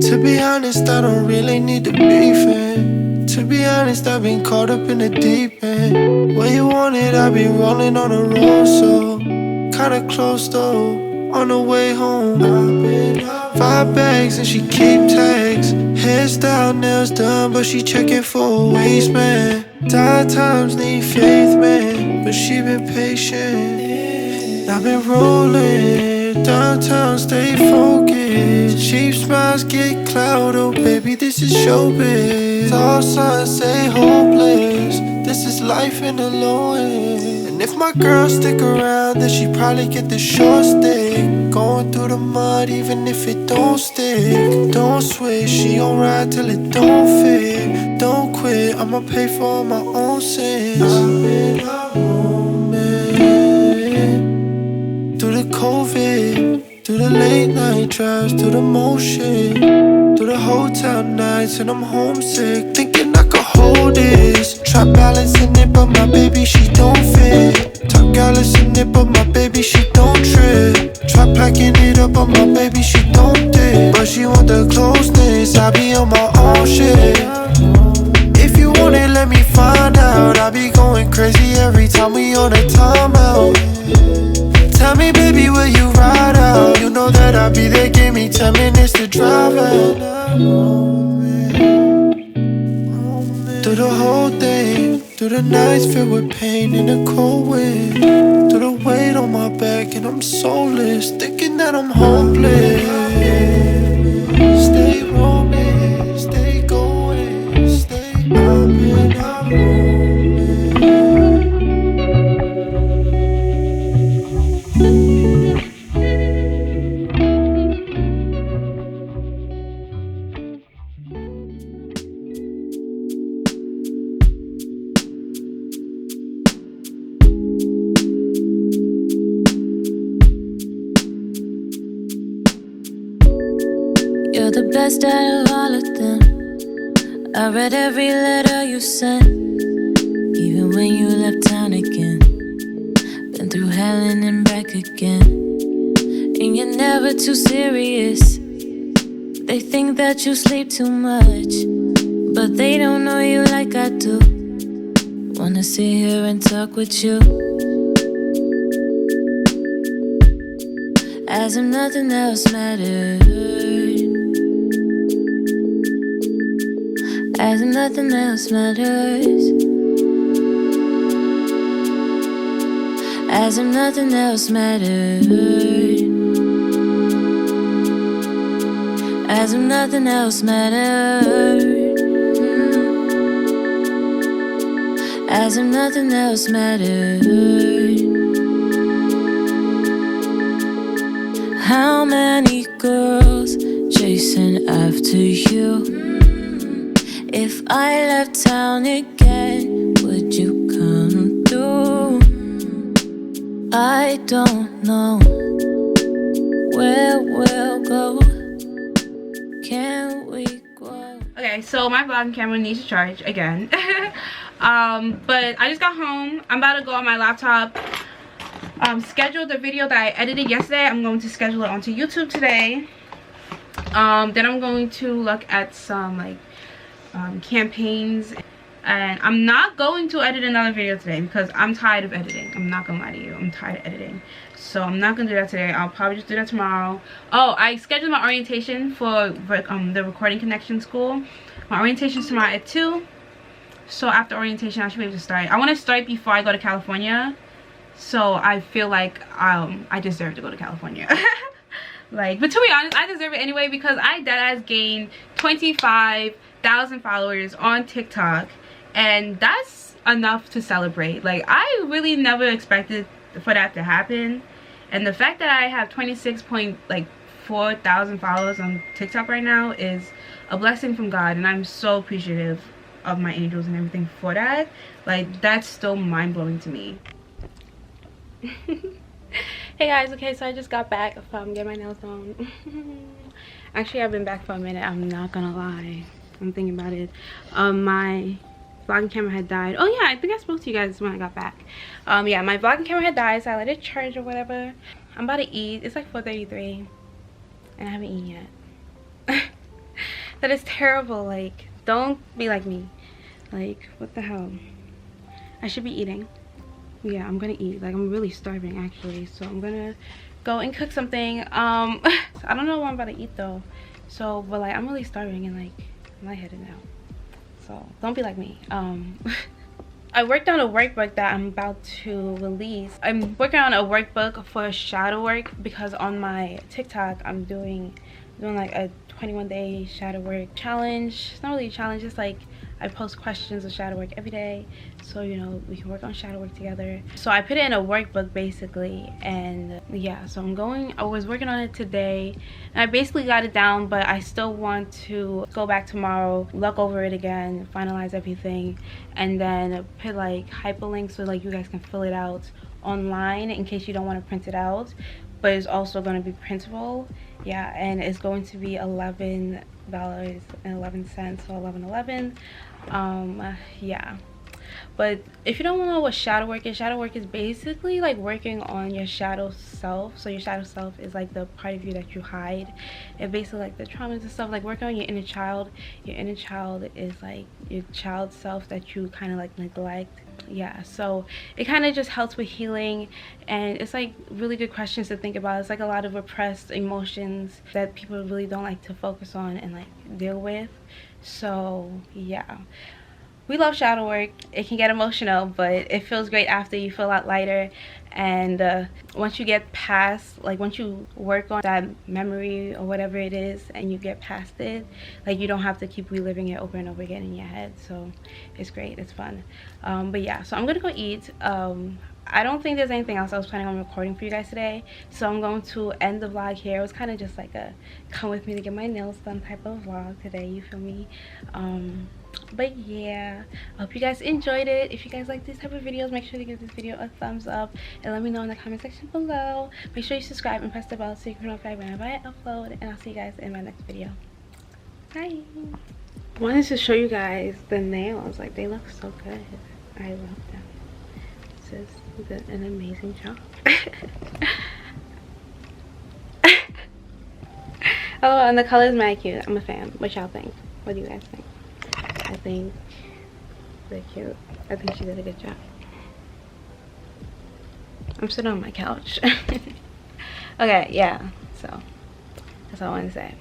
To be honest, I don't really need the beefing. To be honest, I've been caught up in the deep end. When you want it, I've been rolling on the road, so kinda close though. On the way home, 5 bags and she keep tags. Hairstyle, nails done, but she checking for a waist, man. Tired times need faith, man, but she been patient. I've been rolling downtown, stay focused. Cheap smiles get cloud, oh baby, this is showbiz. All signs say hopeless. This is life in the low end. And if my girl stick around, then she probably get the short stick. Going through the mud, even if it don't stick. Don't switch, she gon' ride till it don't fit. Don't quit, I'ma pay for all my own sins. I've been a moment through the COVID, through the late night drives, through the motion, through the hotel nights, and I'm homesick, thinking I could hold this. Try balancing it, but my baby, she don't fit. Top callous in it, but my baby, she don't trip. Try packing it up, but my baby, she don't dip. But she want the closeness, I be on my own shit. If you want it, let me find out. I be going crazy every time we on a timeout. Tell me, baby, will you ride out? You know that I'll be there, give me 10 minutes to drive out. Through the whole thing, through the nights filled with pain in the cold wind, through the weight on my back and I'm soulless, thinking that I'm hopeless. Stay roaming, stay going, stay up and up. You're the best out of all of them. I read every letter you sent, even when you left town again. Been through hell and then back again. And you're never too serious. They think that you sleep too much, but they don't know you like I do. Wanna sit here and talk with you, as if nothing else mattered, as if nothing else matters, as if nothing else mattered, as if nothing else mattered, as if nothing else mattered. How many girls chasing after you? If I left town again, would you come through? I don't know where we'll go. Can we grow? Okay, so my vlogging camera needs to charge again. But I just got home. I'm about to go on my laptop. Schedule the video that I edited yesterday. I'm going to schedule it onto YouTube today. Then I'm going to look at some like campaigns, and I'm not going to edit another video today because I'm tired of editing. I'm not gonna lie to you, I'm tired of editing, so I'm not gonna do that today. I'll probably just do that tomorrow. Oh, I scheduled my orientation for the Recording Connection school. My orientation is tomorrow at 2, so after orientation I should be able to start. I want to start before I go to California, so I feel like I deserve to go to California. Like, but to be honest, I deserve it anyway because I deadass gained 25,000 followers on TikTok, and that's enough to celebrate. Like, I really never expected for that to happen, and the fact that I have 26.4 thousand followers on TikTok right now is a blessing from God, and I'm so appreciative of my angels and everything for that. Like, that's still mind-blowing to me. Hey guys, okay, so I just got back from getting my nails done. Actually, I've been back for a minute, I'm not gonna lie. I'm thinking about it. My vlogging camera had died. Oh yeah, I think I spoke to you guys when I got back. Yeah, my vlogging camera had died, so I let it charge or whatever. I'm about to eat. It's like 4:33 and I haven't eaten yet. That is terrible. Like, don't be like me. Like, what the hell? I should be eating. Yeah, I'm gonna eat. Like, I'm really starving actually, so I'm gonna go and cook something. I don't know what I'm about to eat though, so but like I'm really starving and like I'm lightheaded now, so don't be like me. I worked on a workbook that I'm about to release. I'm working on a workbook for shadow work because on my TikTok I'm doing like a 21-day shadow work challenge. It's not really a challenge, it's like I post questions of shadow work every day, so you know we can work on shadow work together. So I put it in a workbook basically, and yeah, so I was working on it today and I basically got it down, but I still want to go back tomorrow, look over it again, finalize everything, and then put like hyperlinks so like you guys can fill it out online in case you don't want to print it out, but it's also going to be printable. Yeah, and it's going to be $11.11, so 11.11. Yeah, but if you don't know what shadow work is basically like working on your shadow self. So your shadow self is like the part of you that you hide, and basically like the traumas and stuff, like working on your inner child. Your inner child is like your child self that you kind of like neglect. Yeah, so it kind of just helps with healing, and it's like really good questions to think about. It's like a lot of repressed emotions that people really don't like to focus on and like deal with. So yeah, we love shadow work. It can get emotional, but it feels great after. You feel a lot lighter, and once you get past, like once you work on that memory or whatever it is and you get past it, like you don't have to keep reliving it over and over again in your head. So it's great, it's fun. But yeah, so I'm gonna go eat. I don't think there's anything else I was planning on recording for you guys today, so I'm going to end the vlog here. It was kind of just like a come with me to get my nails done type of vlog today, you feel me? But yeah, I hope you guys enjoyed it. If you guys like these type of videos, make sure to give this video a thumbs up and let me know in the comment section below. Make sure you subscribe and press the bell so you can be notified whenever I upload, and I'll see you guys in my next video. Bye. Wanted to show you guys the nails. Like, they look so good. I love them. This is an amazing job. Oh, and the color is mad cute. I'm a fan. What y'all think? What do you guys think? I think they're cute. I think she did a good job. I'm sitting on my couch. Okay, yeah, so that's all I want to say.